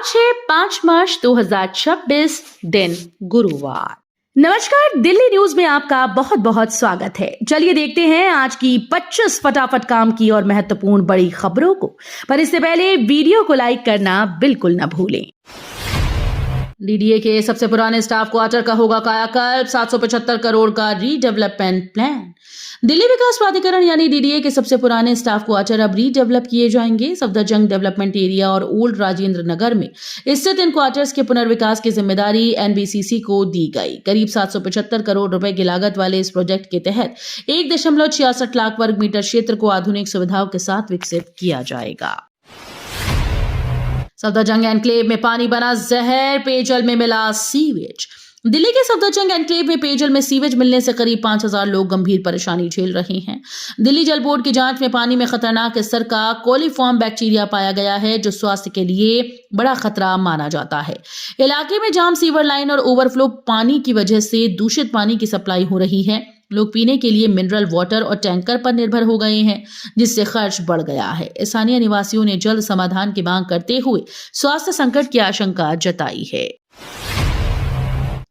आज है 5 मार्च 2026 दिन गुरुवार। नमस्कार, दिल्ली न्यूज में आपका बहुत बहुत स्वागत है। चलिए देखते हैं आज की 25 फटाफट काम की और महत्वपूर्ण बड़ी खबरों को। पर इससे पहले वीडियो को लाइक करना बिल्कुल न भूलें। डीडीए के सबसे पुराने स्टाफ क्वार्टर का होगा कायाकल्प, 775 करोड़ का रीडेवलपमेंट प्लान। दिल्ली विकास प्राधिकरण यानी डीडीए के सबसे पुराने स्टाफ क्वार्टर अब रीडेवलप किए जाएंगे। सफदरजंग डेवलपमेंट एरिया और ओल्ड राजेंद्र नगर में स्थित इन क्वार्टर्स के पुनर्विकास की जिम्मेदारी एनबीसीसी को दी गई। करीब 775 करोड़ रुपए की लागत वाले इस प्रोजेक्ट के तहत 1.66 लाख वर्ग मीटर क्षेत्र को आधुनिक सुविधाओं के साथ विकसित किया जाएगा। सफदरजंग एनक्लेव में पानी बना जहर, पेयजल में मिला सीवेज। दिल्ली के सफदरजंग एनक्लेव में पेयजल में सीवेज मिलने से करीब 5000 लोग गंभीर परेशानी झेल रहे हैं। दिल्ली जल बोर्ड की जांच में पानी में खतरनाक स्तर का कोलीफॉर्म बैक्टीरिया पाया गया है, जो स्वास्थ्य के लिए बड़ा खतरा माना जाता है। इलाके में जाम सीवर लाइन और ओवरफ्लो पानी की वजह से दूषित पानी की सप्लाई हो रही है। लोग पीने के लिए मिनरल वाटर और टैंकर पर निर्भर हो गए हैं, जिससे खर्च बढ़ गया है। स्थानीय निवासियों ने जल्द समाधान की मांग करते हुए स्वास्थ्य संकट की आशंका जताई है।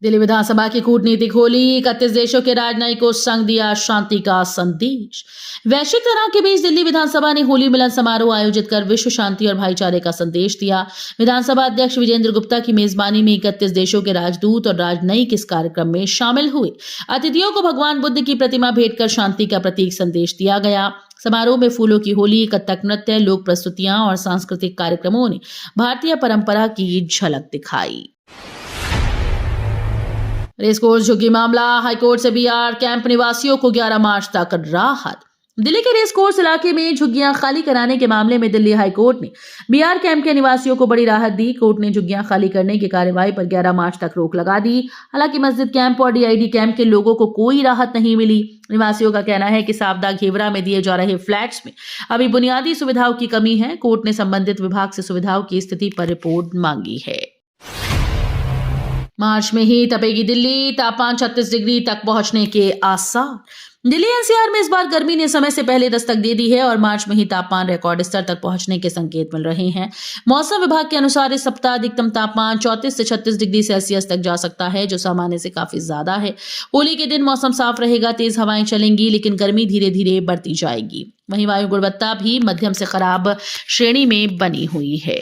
दिल्ली विधानसभा की कूटनीतिक होली, 31 देशों के राजनयिक को संग दिया शांति का संदेश। वैश्विक तनाव के बीच दिल्ली विधानसभा ने होली मिलन समारोह आयोजित कर विश्व शांति और भाईचारे का संदेश दिया। विधानसभा अध्यक्ष विजेंद्र गुप्ता की मेजबानी में 31 देशों के राजदूत और राजनयिक इस कार्यक्रम में शामिल हुए। अतिथियों को भगवान बुद्ध की प्रतिमा भेंट कर शांति का प्रतीक संदेश दिया गया। समारोह में फूलों की होली, कथक नृत्य, लोक प्रस्तुतियां और सांस्कृतिक कार्यक्रमों ने भारतीय परंपरा की झलक दिखाई। रेसकोर्स झुग्गी मामला, हाईकोर्ट से बीआर कैंप निवासियों को 11 मार्च तक राहत। दिल्ली के रेसकोर्स इलाके में झुग्गियां खाली कराने के मामले में दिल्ली हाईकोर्ट ने बीआर कैंप के निवासियों को बड़ी राहत दी। कोर्ट ने झुग्गियां खाली करने की कार्यवाही पर 11 मार्च तक रोक लगा दी। हालांकि मस्जिद कैंप और डीआईडी कैंप के लोगों को कोई राहत नहीं मिली। निवासियों का कहना है कि सावदा घेवरा में दिए जा रहे फ्लैट्स में अभी बुनियादी सुविधाओं की कमी है। कोर्ट ने संबंधित विभाग से सुविधाओं की स्थिति पर रिपोर्ट मांगी है। मार्च में ही तपेगी दिल्ली, तापमान 36 डिग्री तक पहुंचने के आसार। दिल्ली एनसीआर में इस बार गर्मी ने समय से पहले दस्तक दे दी है और मार्च में ही तापमान रिकॉर्ड स्तर तक पहुंचने के संकेत मिल रहे हैं। मौसम विभाग के अनुसार इस सप्ताह अधिकतम तापमान 34 से 36 डिग्री सेल्सियस तक जा सकता है, जो सामान्य से काफी ज्यादा है। होली के दिन मौसम साफ रहेगा, तेज हवाएं चलेंगी, लेकिन गर्मी धीरे धीरे बढ़ती जाएगी। वहीं वायु गुणवत्ता भी मध्यम से खराब श्रेणी में बनी हुई है।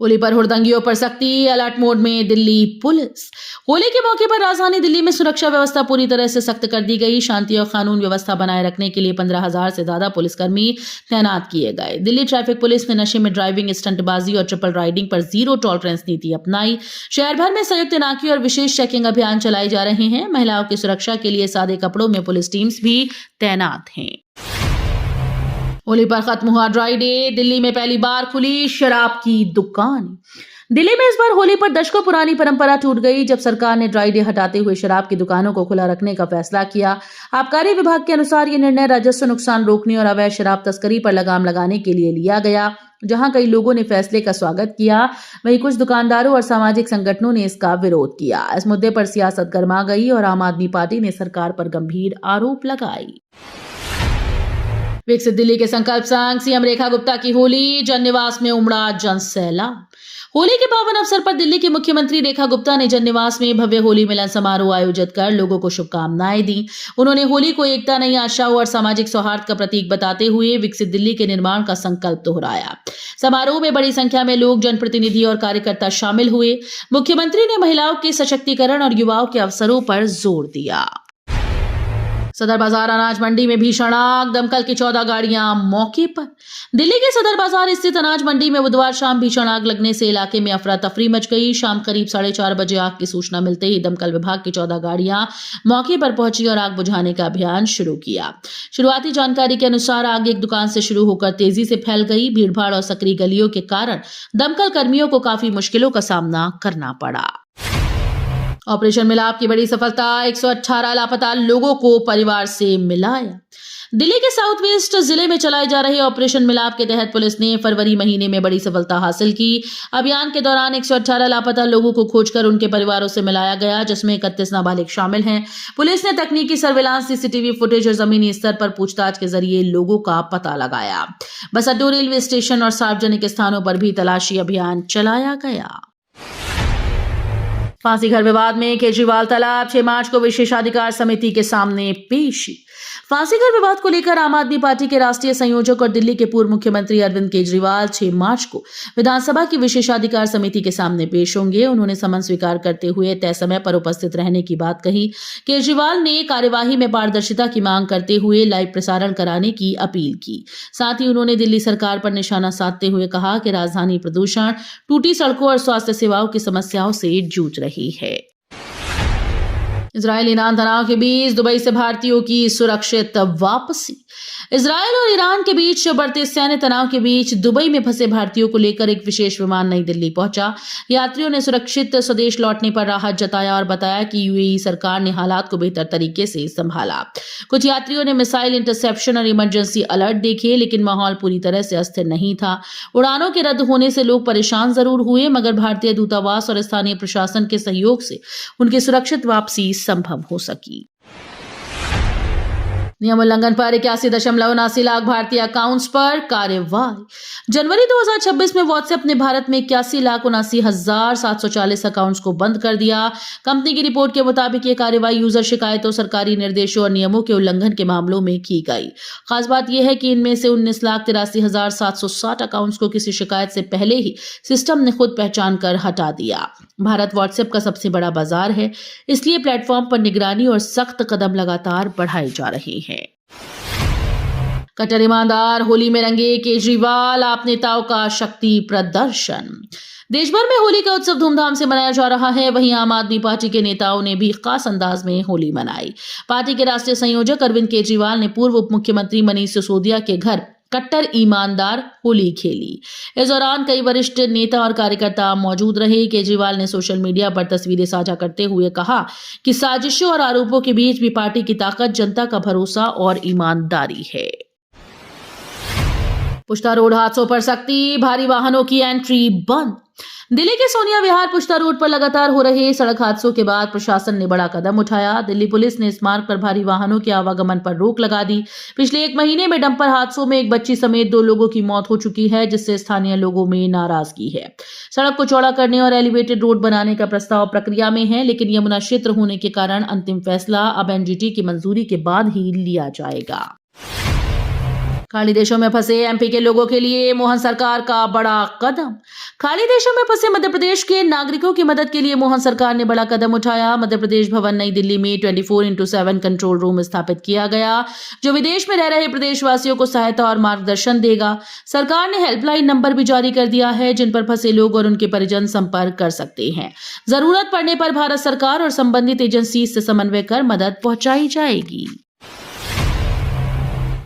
होली पर हुड़दंगियों पर सख्ती, अलर्ट मोड में दिल्ली पुलिस। होली के मौके पर राजधानी दिल्ली में सुरक्षा व्यवस्था पूरी तरह से सख्त कर दी गई। शांति और कानून व्यवस्था बनाए रखने के लिए 15,000 से ज्यादा पुलिसकर्मी तैनात किए गए। दिल्ली ट्रैफिक पुलिस ने नशे में ड्राइविंग, स्टंटबाजी और ट्रिपल राइडिंग पर जीरो टॉलरेंस नीति अपनाई। शहर भर में संयुक्त नाके और विशेष चेकिंग अभियान चलाए जा रहे हैं। महिलाओं की सुरक्षा के लिए सादे कपड़ों में पुलिस टीम्स भी तैनात हैं। होली पर खत्म हुआ ड्राई डे, दिल्ली में पहली बार खुली शराब की दुकान। दिल्ली में इस बार होली पर दशकों पुरानी परंपरा टूट गई, जब सरकार ने ड्राई डे हटाते हुए शराब की दुकानों को खुला रखने का फैसला किया। आबकारी विभाग के अनुसार ये निर्णय राजस्व नुकसान रोकने और अवैध शराब तस्करी पर लगाम लगाने के लिए लिया गया। जहां कई लोगों ने फैसले का स्वागत किया, वहीं कुछ दुकानदारों और सामाजिक संगठनों ने इसका विरोध किया। इस मुद्दे पर सियासत गर्मा गई और आम आदमी पार्टी ने सरकार पर गंभीर आरोप लगाए। विकसित दिल्ली के संकल्प संग सीएम रेखा गुप्ता की होली, जननिवास में उमड़ा जनसैलाब। होली के पावन अवसर पर दिल्ली की मुख्यमंत्री रेखा गुप्ता ने जननिवास में भव्य होली मिलन समारोह आयोजित कर लोगों को शुभकामनाएं दी। उन्होंने होली को एकता, नई आशाओं और सामाजिक सौहार्द का प्रतीक बताते हुए विकसित दिल्ली के निर्माण का संकल्प दोहराया। समारोह में बड़ी संख्या में लोग, जनप्रतिनिधि और कार्यकर्ता शामिल हुए। मुख्यमंत्री ने महिलाओं के सशक्तिकरण और युवाओं के अवसरों पर जोर दिया। सदर बाजार अनाज मंडी में भीषण आग, दमकल की 14 गाड़ियां मौके पर। दिल्ली के सदर बाजार स्थित अनाज मंडी में बुधवार शाम भीषण आग लगने से इलाके में अफरा तफरी मच गई। शाम करीब 4:30 बजे आग की सूचना मिलते ही दमकल विभाग की 14 गाड़ियां मौके पर पहुंची और आग बुझाने का अभियान शुरू किया। शुरुआती जानकारी के अनुसार आग एक दुकान से शुरू होकर तेजी से फैल गई। भीड़भाड़ और सकरी गलियों के कारण दमकल कर्मियों को काफी मुश्किलों का सामना करना पड़ा। ऑपरेशन मिलाप की बड़ी सफलता, 118 लापता लोगों को परिवार से मिलाया। दिल्ली के साउथ वेस्ट जिले में चलाए जा रहे ऑपरेशन मिलाप के तहत पुलिस ने फरवरी महीने में बड़ी सफलता हासिल की। अभियान के दौरान 118 लापता लोगों को खोजकर उनके परिवारों से मिलाया गया, जिसमें 31 नाबालिग शामिल हैं। पुलिस ने तकनीकी सर्विलांस, सीसीटीवी फुटेज और जमीनी स्तर पर पूछताछ के जरिए लोगों का पता लगाया। बस अड्डों, रेलवे स्टेशन और सार्वजनिक स्थानों पर भी तलाशी अभियान चलाया गया। फांसी घर विवाद में केजरीवाल तलब, 6 मार्च को विशेषाधिकार समिति के सामने पेशी। फांसी घर विवाद को लेकर आम आदमी पार्टी के राष्ट्रीय संयोजक और दिल्ली के पूर्व मुख्यमंत्री अरविंद केजरीवाल 6 मार्च को विधानसभा की विशेषाधिकार समिति के सामने पेश होंगे। उन्होंने समन स्वीकार करते हुए तय समय पर उपस्थित रहने की बात कही। केजरीवाल ने कार्यवाही में पारदर्शिता की मांग करते हुए लाइव प्रसारण कराने की अपील की। साथ ही उन्होंने दिल्ली सरकार पर निशाना साधते हुए कहा कि राजधानी प्रदूषण, टूटी सड़कों और स्वास्थ्य सेवाओं की समस्याओं से जूझ रही है। इजरायल ईरान तनाव के बीच दुबई से भारतीयों की सुरक्षित वापसी। इजरायल और ईरान के बीच बढ़ते सैन्य तनाव के बीच दुबई में फंसे भारतीयों को लेकर एक विशेष विमान नई दिल्ली पहुंचा। यात्रियों ने सुरक्षित स्वदेश लौटने पर राहत जताया और बताया कि यूएई सरकार ने हालात को बेहतर तरीके से संभाला। कुछ यात्रियों ने मिसाइल इंटरसेप्शन और इमरजेंसी अलर्ट देखे, लेकिन माहौल पूरी तरह से अस्थिर नहीं था। उड़ानों के रद्द होने से लोग परेशान जरूर हुए, मगर भारतीय दूतावास और स्थानीय प्रशासन के सहयोग से उनकी सुरक्षित वापसी संभव हो सकी। नियम उल्लंघन पर 81.79 लाख भारतीय अकाउंट्स पर कार्रवाई। जनवरी 2026 में व्हाट्सएप ने भारत में 81,79,740 अकाउंट्स को बंद कर दिया। कंपनी की रिपोर्ट के मुताबिक ये कार्रवाई यूजर शिकायतों, सरकारी निर्देशों और नियमों के उल्लंघन के मामलों में की गई। खास बात यह है कि इनमें से 19,83,760 अकाउंट्स को किसी शिकायत से पहले ही सिस्टम ने खुद पहचान कर हटा दिया। भारत व्हाट्सएप का सबसे बड़ा बाजार है, इसलिए प्लेटफॉर्म पर निगरानी और सख्त कदम लगातार बढ़ाए जा रहे हैं। कट्टर ईमानदार, होली में रंगे केजरीवाल, आप नेताओं का शक्ति प्रदर्शन। देश भर में होली का उत्सव धूमधाम से मनाया जा रहा है। वहीं आम आदमी पार्टी के नेताओं ने भी खास अंदाज में होली मनाई। पार्टी के राष्ट्रीय संयोजक अरविंद केजरीवाल ने पूर्व उप मुख्यमंत्री मनीष सिसोदिया के घर कट्टर ईमानदार होली खेली। इस दौरान कई वरिष्ठ नेता और कार्यकर्ता मौजूद रहे। केजरीवाल ने सोशल मीडिया पर तस्वीरें साझा करते हुए कहा कि साजिशों और आरोपों के बीच भी पार्टी की ताकत जनता का भरोसा और ईमानदारी है। पुश्ता रोड हादसों पर सख्ती, भारी वाहनों की एंट्री बंद। दिल्ली के सोनिया विहार पुश्ता रोड पर लगातार हो रहे सड़क हादसों के बाद प्रशासन ने बड़ा कदम उठाया। दिल्ली पुलिस ने इस मार्ग पर भारी वाहनों के आवागमन पर रोक लगा दी। पिछले 1 महीने में डंपर हादसों में एक बच्ची समेत 2 लोगों की मौत हो चुकी है, जिससे स्थानीय लोगों में नाराजगी है। सड़क को चौड़ा करने और एलिवेटेड रोड बनाने का प्रस्ताव प्रक्रिया में है, लेकिन यमुना क्षेत्र होने के कारण अंतिम फैसला अब एनजीटी की मंजूरी के बाद ही लिया जाएगा। खाड़ी देशों में फंसे एमपी के लोगों के लिए मोहन सरकार का बड़ा कदम। खाड़ी देशों में फंसे मध्य प्रदेश के नागरिकों की मदद के लिए मोहन सरकार ने बड़ा कदम उठाया। मध्य प्रदेश भवन नई दिल्ली में 24/7 कंट्रोल रूम स्थापित किया गया, जो विदेश में रह रहे प्रदेशवासियों को सहायता और मार्गदर्शन देगा। सरकार ने हेल्पलाइन नंबर भी जारी कर दिया है, जिन पर फंसे लोग और उनके परिजन संपर्क कर सकते हैं। जरूरत पड़ने पर भारत सरकार और संबंधित एजेंसी से समन्वय कर मदद पहुंचाई जाएगी।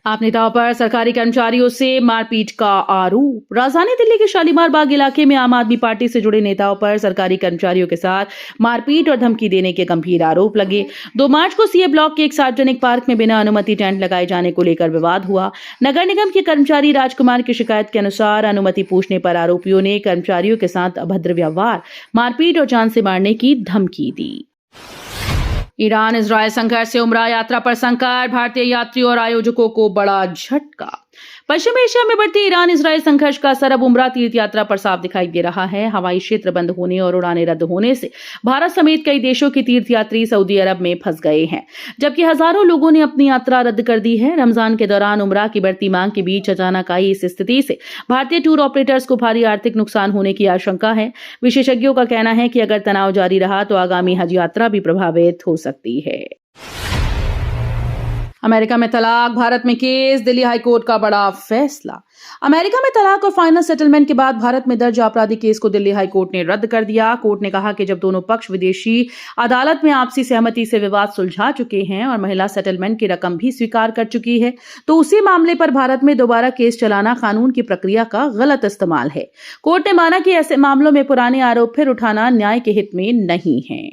आप नेताओं पर सरकारी कर्मचारियों से मारपीट का आरोप। राजधानी दिल्ली के शालीमार बाग इलाके में आम आदमी पार्टी से जुड़े नेताओं पर सरकारी कर्मचारियों के साथ मारपीट और धमकी देने के गंभीर आरोप लगे। 2 मार्च को सीए ब्लॉक के एक सार्वजनिक पार्क में बिना अनुमति टेंट लगाए जाने को लेकर विवाद हुआ। नगर निगम के कर्मचारी राजकुमार की शिकायत के अनुसार अनुमति पूछने पर आरोपियों ने कर्मचारियों के साथ अभद्र व्यवहार, मारपीट और जान से मारने की धमकी दी। ईरान इजरायल संघर्ष से उमरा यात्रा पर संकट, भारतीय यात्रियों और आयोजकों को बड़ा झटका। पश्चिम एशिया में बढ़ते ईरान इजरायल संघर्ष का असर अब उमरा तीर्थ यात्रा पर साफ दिखाई दे रहा है। हवाई क्षेत्र बंद होने और उड़ानें रद्द होने से भारत समेत कई देशों के तीर्थयात्री सऊदी अरब में फंस गए हैं, जबकि हजारों लोगों ने अपनी यात्रा रद्द कर दी है। रमजान के दौरान उमरा की बढ़ती मांग के बीच अचानक आई इस स्थिति से भारतीय टूर ऑपरेटर्स को भारी आर्थिक नुकसान होने की आशंका है। विशेषज्ञों का कहना है कि अगर तनाव जारी रहा तो आगामी हज यात्रा भी प्रभावित हो सकती है। अमेरिका में तलाक, भारत में केस, दिल्ली हाईकोर्ट का बड़ा फैसला। अमेरिका में तलाक और फाइनल सेटलमेंट के बाद भारत में दर्ज आपराधिक केस को दिल्ली हाईकोर्ट ने रद्द कर दिया। कोर्ट ने कहा कि जब दोनों पक्ष विदेशी अदालत में आपसी सहमति से विवाद सुलझा चुके हैं और महिला सेटलमेंट की रकम भी स्वीकार कर चुकी है, तो उसी मामले पर भारत में दोबारा केस चलाना कानून की प्रक्रिया का गलत इस्तेमाल है। कोर्ट ने माना कि ऐसे मामलों में पुराने आरोप फिर उठाना न्याय के हित में नहीं है।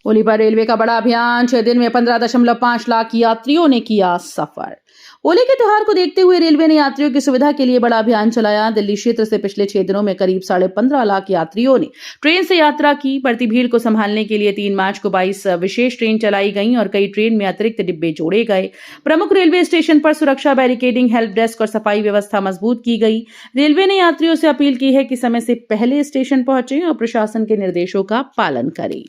होली पर रेलवे का बड़ा अभियान, 6 दिन में 15.5 लाख यात्रियों ने किया सफर। होली के त्योहार को देखते हुए रेलवे ने यात्रियों की सुविधा के लिए बड़ा अभियान चलाया। दिल्ली क्षेत्र से पिछले 6 दिनों में करीब 15.5 लाख यात्रियों ने ट्रेन से यात्रा की। बढ़ती भीड़ को संभालने के लिए 3 मार्च को 22 विशेष ट्रेन चलाई गईं और कई ट्रेन में अतिरिक्त डिब्बे जोड़े गए। प्रमुख रेलवे स्टेशन पर सुरक्षा, बैरिकेडिंग, हेल्प डेस्क और सफाई व्यवस्था मजबूत की गई। रेलवे ने यात्रियों से अपील की है कि समय से पहले स्टेशन पहुंचे और प्रशासन के निर्देशों का पालन करें।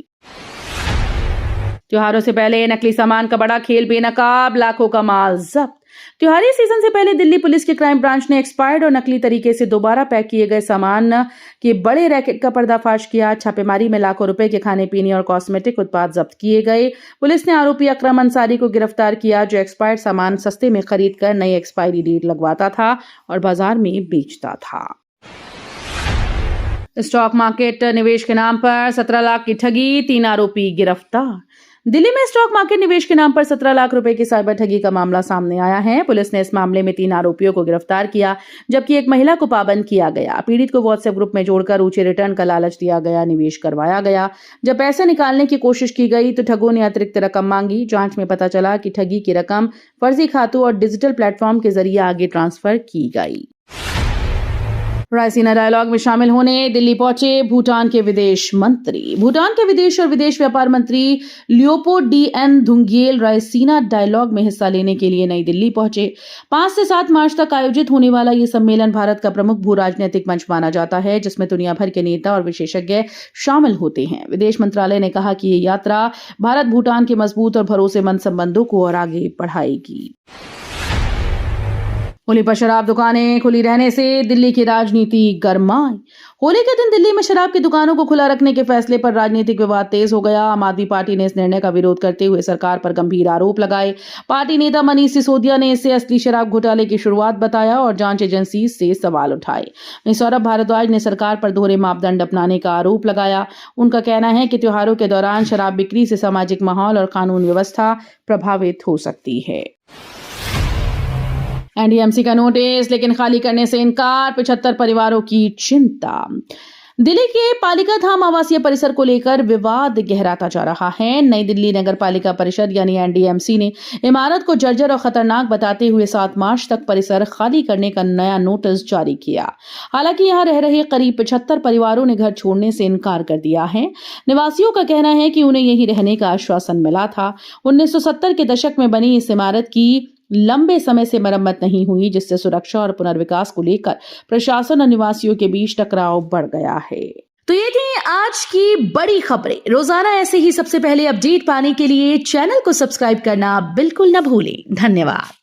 त्योहारों से पहले नकली सामान का बड़ा खेल, बेनकाब लाखों का माल जब्त। त्योहारी सीजन से पहले दिल्ली पुलिस के क्राइम ब्रांच ने एक्सपायर्ड और नकली तरीके से दोबारा पैक किए गए सामान के बड़े रैकेट का पर्दाफाश किया। छापेमारी में लाखों रुपए के खाने पीने और कॉस्मेटिक उत्पाद जब्त किए गए। पुलिस ने आरोपी अकरम अंसारी को गिरफ्तार किया, जो एक्सपायर्ड सामान सस्ते में खरीद कर नई एक्सपायरी डेट लगवाता था और बाजार में बेचता था। स्टॉक मार्केट निवेश के नाम पर 17 लाख की ठगी, 3 आरोपी गिरफ्तार। दिल्ली में स्टॉक मार्केट निवेश के नाम पर 17 लाख रुपए की साइबर ठगी का मामला सामने आया है। पुलिस ने इस मामले में 3 आरोपियों को गिरफ्तार किया, जबकि एक महिला को पाबंद किया गया। पीड़ित को व्हाट्सएप ग्रुप में जोड़कर ऊंचे रिटर्न का लालच दिया गया, निवेश करवाया गया। जब पैसे निकालने की कोशिश की गई तो ठगों ने अतिरिक्त रकम मांगी। जांच में पता चला कि ठगी की रकम फर्जी खातों और डिजिटल प्लेटफॉर्म के जरिए आगे ट्रांसफर की गई। रायसीना डायलॉग में शामिल होने दिल्ली पहुंचे भूटान के विदेश मंत्री। भूटान के विदेश और विदेश व्यापार मंत्री लियोपो डी.एन. धुंगियल रायसीना डायलॉग में हिस्सा लेने के लिए नई दिल्ली पहुंचे। 5 से 7 मार्च तक आयोजित होने वाला ये सम्मेलन भारत का प्रमुख भू राजनीतिक मंच माना जाता है, जिसमें दुनिया भर के नेता और विशेषज्ञ शामिल होते हैं। विदेश मंत्रालय ने कहा कि ये यात्रा भारत भूटान के मजबूत और भरोसेमंद संबंधों को और आगे बढ़ाएगी। होली पर शराब दुकानें खुली रहने से दिल्ली की राजनीति गरमाई। होली के दिन दिल्ली में शराब की दुकानों को खुला रखने के फैसले पर राजनीतिक विवाद तेज हो गया। आम आदमी पार्टी ने इस निर्णय का विरोध करते हुए सरकार पर गंभीर आरोप लगाए। पार्टी नेता मनीष सिसोदिया ने इसे असली शराब घोटाले की शुरुआत बताया और जांच एजेंसी से सवाल उठाए। वहीं सौरभ भारद्वाज ने सरकार पर दोहरे मापदंड अपनाने का आरोप लगाया। उनका कहना है कि त्योहारों के दौरान शराब बिक्री से सामाजिक माहौल और कानून व्यवस्था प्रभावित हो सकती है। एनडीएमसी का नोटिस लेकिन खाली करने से इनकार, 75 परिवारों की चिंता। दिल्ली के पालिका धाम आवासीय परिसर को लेकर विवाद गहराता जा रहा है। नई दिल्ली नगर पालिका परिषद यानी एनडीएमसी ने इमारत को जर्जर और खतरनाक बताते हुए 7 मार्च तक परिसर खाली करने का नया नोटिस जारी किया। हालांकि यहां रह रहे करीब 75 परिवारों ने घर छोड़ने से इनकार कर दिया है। निवासियों का कहना है कि उन्हें यहीं रहने का आश्वासन मिला था। 1970 के दशक में बनी इस इमारत की लंबे समय से मरम्मत नहीं हुई, जिससे सुरक्षा और पुनर्विकास को लेकर प्रशासन और निवासियों के बीच टकराव बढ़ गया है। तो ये थी आज की बड़ी खबरें। रोजाना ऐसे ही सबसे पहले अपडेट पाने के लिए चैनल को सब्सक्राइब करना बिल्कुल न भूलें। धन्यवाद।